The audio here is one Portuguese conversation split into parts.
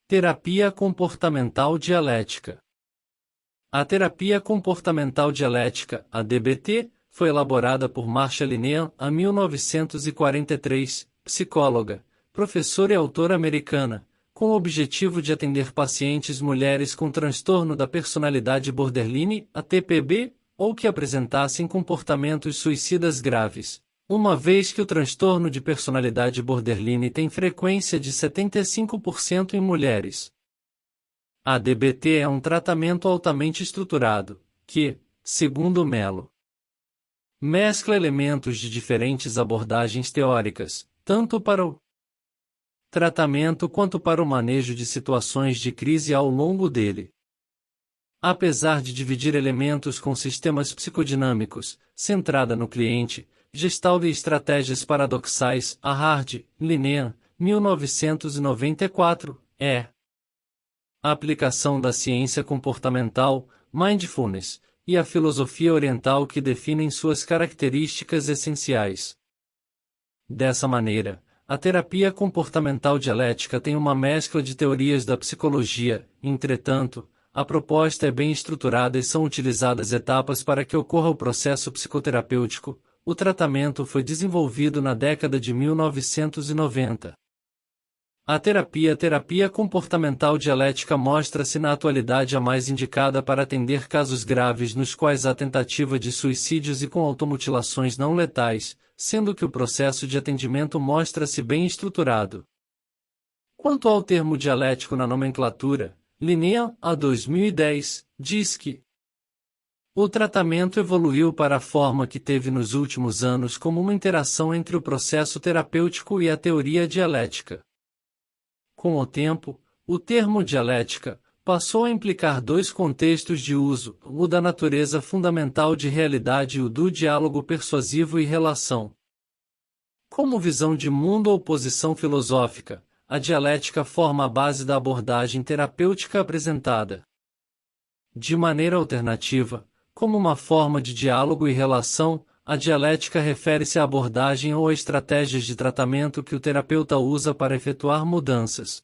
Terapia comportamental dialética. A terapia comportamental dialética, a DBT, foi elaborada por Marsha Linehan em 1943, psicóloga, professora e autora americana, com o objetivo de atender pacientes mulheres com transtorno da personalidade borderline, a TPB, ou que apresentassem comportamentos suicidas graves, uma vez que o transtorno de personalidade borderline tem frequência de 75% em mulheres. A DBT é um tratamento altamente estruturado, que, segundo Mello, mescla elementos de diferentes abordagens teóricas, tanto para o tratamento quanto para o manejo de situações de crise ao longo dele. Apesar de dividir elementos com sistemas psicodinâmicos, centrada no cliente, Gestalt e estratégias paradoxais, a Hard, Linehan, 1994, a aplicação da ciência comportamental, mindfulness, e a filosofia oriental que definem suas características essenciais. Dessa maneira, a terapia comportamental dialética tem uma mescla de teorias da psicologia, entretanto, a proposta é bem estruturada e são utilizadas etapas para que ocorra o processo psicoterapêutico. O tratamento foi desenvolvido na década de 1990. A terapia comportamental dialética mostra-se na atualidade a mais indicada para atender casos graves nos quais há tentativa de suicídios e com automutilações não letais, sendo que o processo de atendimento mostra-se bem estruturado. Quanto ao termo dialético na nomenclatura, Linehan, a 2010, diz que o tratamento evoluiu para a forma que teve nos últimos anos como uma interação entre o processo terapêutico e a teoria dialética. Com o tempo, o termo dialética passou a implicar dois contextos de uso, o da natureza fundamental de realidade e o do diálogo persuasivo e relação. Como visão de mundo ou posição filosófica, a dialética forma a base da abordagem terapêutica apresentada. De maneira alternativa, como uma forma de diálogo e relação, a dialética refere-se à abordagem ou a estratégias de tratamento que o terapeuta usa para efetuar mudanças.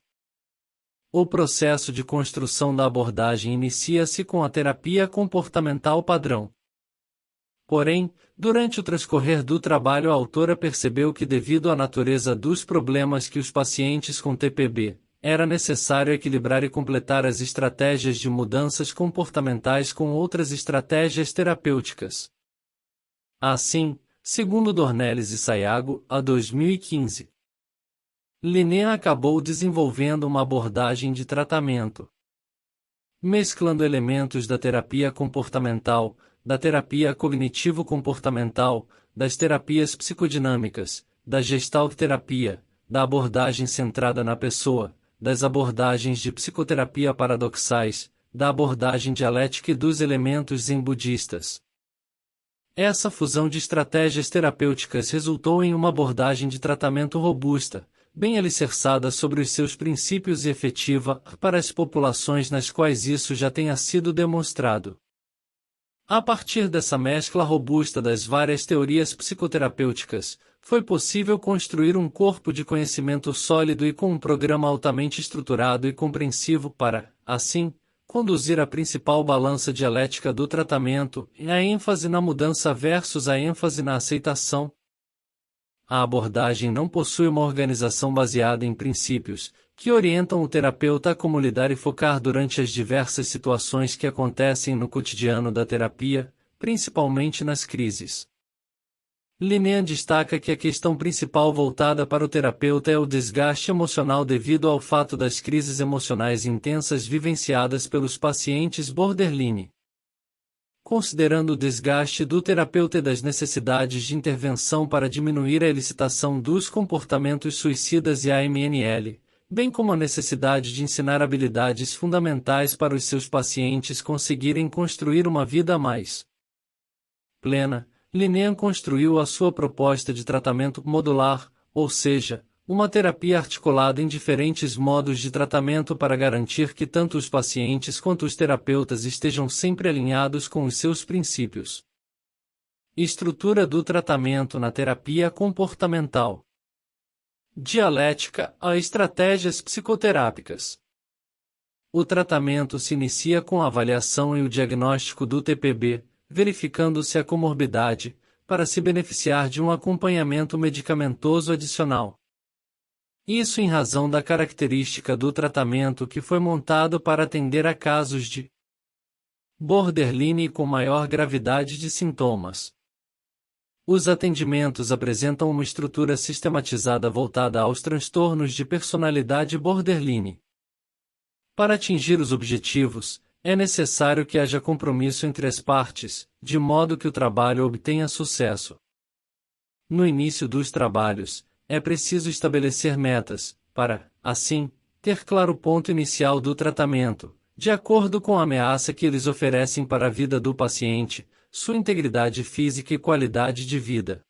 O processo de construção da abordagem inicia-se com a terapia comportamental padrão. Porém, durante o transcorrer do trabalho a autora percebeu que devido à natureza dos problemas que os pacientes com TPB, era necessário equilibrar e completar as estratégias de mudanças comportamentais com outras estratégias terapêuticas. Assim, segundo Dornelles e Sayago, a 2015, Linehan acabou desenvolvendo uma abordagem de tratamento, mesclando elementos da terapia comportamental, da terapia cognitivo-comportamental, das terapias psicodinâmicas, da Gestalt terapia, da abordagem centrada na pessoa, das abordagens de psicoterapia paradoxais, da abordagem dialética e dos elementos zen budistas. Essa fusão de estratégias terapêuticas resultou em uma abordagem de tratamento robusta, bem alicerçada sobre os seus princípios e efetiva para as populações nas quais isso já tenha sido demonstrado. A partir dessa mescla robusta das várias teorias psicoterapêuticas, foi possível construir um corpo de conhecimento sólido e com um programa altamente estruturado e compreensivo para, assim, conduzir a principal balança dialética do tratamento e a ênfase na mudança versus a ênfase na aceitação. A abordagem não possui uma organização baseada em princípios, que orientam o terapeuta a como lidar e focar durante as diversas situações que acontecem no cotidiano da terapia, principalmente nas crises. Linehan destaca que a questão principal voltada para o terapeuta é o desgaste emocional devido ao fato das crises emocionais intensas vivenciadas pelos pacientes borderline. Considerando o desgaste do terapeuta e das necessidades de intervenção para diminuir a elicitação dos comportamentos suicidas e AMNL, bem como a necessidade de ensinar habilidades fundamentais para os seus pacientes conseguirem construir uma vida mais plena, Linehan construiu a sua proposta de tratamento modular, ou seja, uma terapia articulada em diferentes modos de tratamento para garantir que tanto os pacientes quanto os terapeutas estejam sempre alinhados com os seus princípios. Estrutura do tratamento na terapia comportamental. Dialética a estratégias psicoterápicas. O tratamento se inicia com a avaliação e o diagnóstico do TPB, verificando-se a comorbidade, para se beneficiar de um acompanhamento medicamentoso adicional. Isso em razão da característica do tratamento que foi montado para atender a casos de borderline com maior gravidade de sintomas. Os atendimentos apresentam uma estrutura sistematizada voltada aos transtornos de personalidade borderline. Para atingir os objetivos, é necessário que haja compromisso entre as partes, de modo que o trabalho obtenha sucesso. No início dos trabalhos, é preciso estabelecer metas, para, assim, ter claro o ponto inicial do tratamento, de acordo com a ameaça que eles oferecem para a vida do paciente, sua integridade física e qualidade de vida.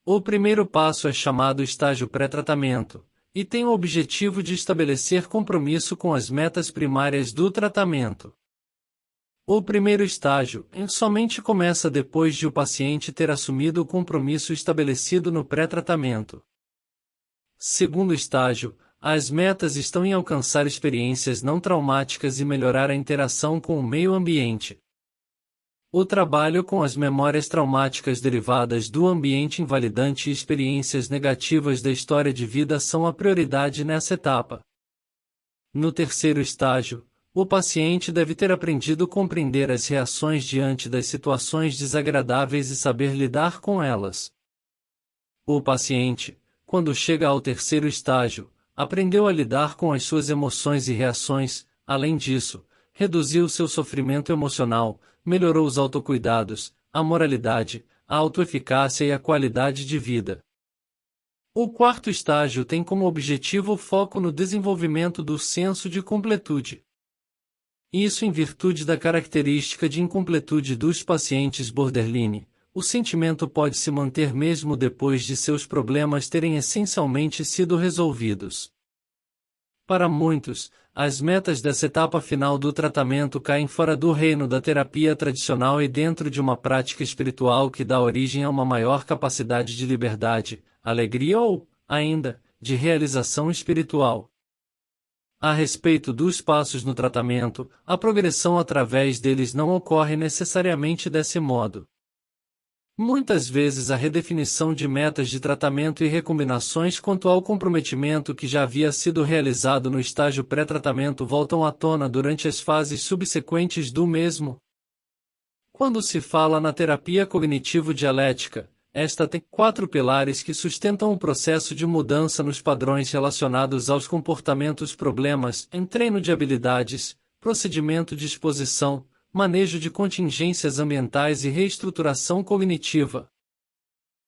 O primeiro passo é chamado estágio pré-tratamento, e tem o objetivo de estabelecer compromisso com as metas primárias do tratamento. O primeiro estágio somente começa depois de o paciente ter assumido o compromisso estabelecido no pré-tratamento. Segundo estágio, as metas estão em alcançar experiências não traumáticas e melhorar a interação com o meio ambiente. O trabalho com as memórias traumáticas derivadas do ambiente invalidante e experiências negativas da história de vida são a prioridade nessa etapa. No terceiro estágio, o paciente deve ter aprendido a compreender as reações diante das situações desagradáveis e saber lidar com elas. O paciente, quando chega ao terceiro estágio, aprendeu a lidar com as suas emoções e reações, além disso, reduziu seu sofrimento emocional, melhorou os autocuidados, a moralidade, a autoeficácia e a qualidade de vida. O quarto estágio tem como objetivo o foco no desenvolvimento do senso de completude. Isso em virtude da característica de incompletude dos pacientes borderline. O sentimento pode se manter mesmo depois de seus problemas terem essencialmente sido resolvidos. Para muitos, as metas dessa etapa final do tratamento caem fora do reino da terapia tradicional e dentro de uma prática espiritual que dá origem a uma maior capacidade de liberdade, alegria ou, ainda, de realização espiritual. A respeito dos passos no tratamento, a progressão através deles não ocorre necessariamente desse modo. Muitas vezes a redefinição de metas de tratamento e recombinações quanto ao comprometimento que já havia sido realizado no estágio pré-tratamento voltam à tona durante as fases subsequentes do mesmo. Quando se fala na terapia cognitivo-dialética, esta tem 4 pilares que sustentam o processo de mudança nos padrões relacionados aos comportamentos problemas em treino de habilidades, procedimento de exposição, manejo de contingências ambientais e reestruturação cognitiva.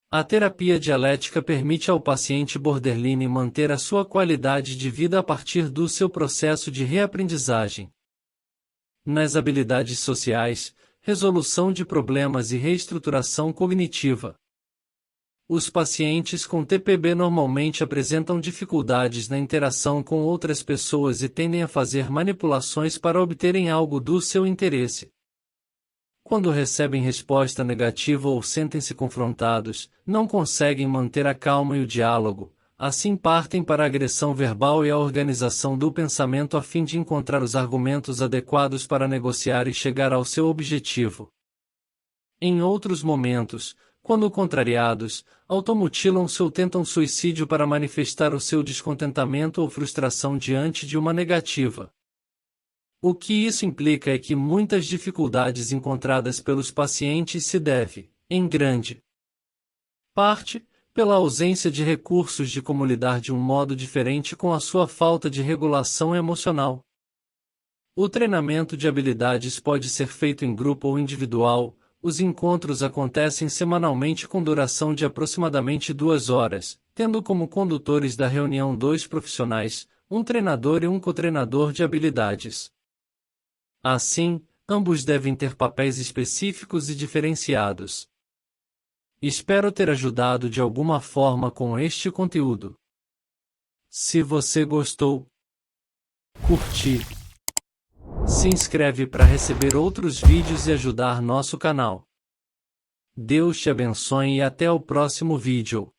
A terapia dialética permite ao paciente borderline manter a sua qualidade de vida a partir do seu processo de reaprendizagem. Nas habilidades sociais, resolução de problemas e reestruturação cognitiva. Os pacientes com TPB normalmente apresentam dificuldades na interação com outras pessoas e tendem a fazer manipulações para obterem algo do seu interesse. Quando recebem resposta negativa ou sentem-se confrontados, não conseguem manter a calma e o diálogo, assim partem para a agressão verbal e a organização do pensamento a fim de encontrar os argumentos adequados para negociar e chegar ao seu objetivo. Em outros momentos, quando contrariados, automutilam-se ou tentam suicídio para manifestar o seu descontentamento ou frustração diante de uma negativa. O que isso implica é que muitas dificuldades encontradas pelos pacientes se devem, em grande parte, pela ausência de recursos de como lidar de um modo diferente com a sua falta de regulação emocional. O treinamento de habilidades pode ser feito em grupo ou individual. Os encontros acontecem semanalmente com duração de aproximadamente 2 horas, tendo como condutores da reunião 2 profissionais, um treinador e um cotreinador de habilidades. Assim, ambos devem ter papéis específicos e diferenciados. Espero ter ajudado de alguma forma com este conteúdo. Se você gostou, curtir. Se inscreve para receber outros vídeos e ajudar nosso canal. Deus te abençoe e até o próximo vídeo.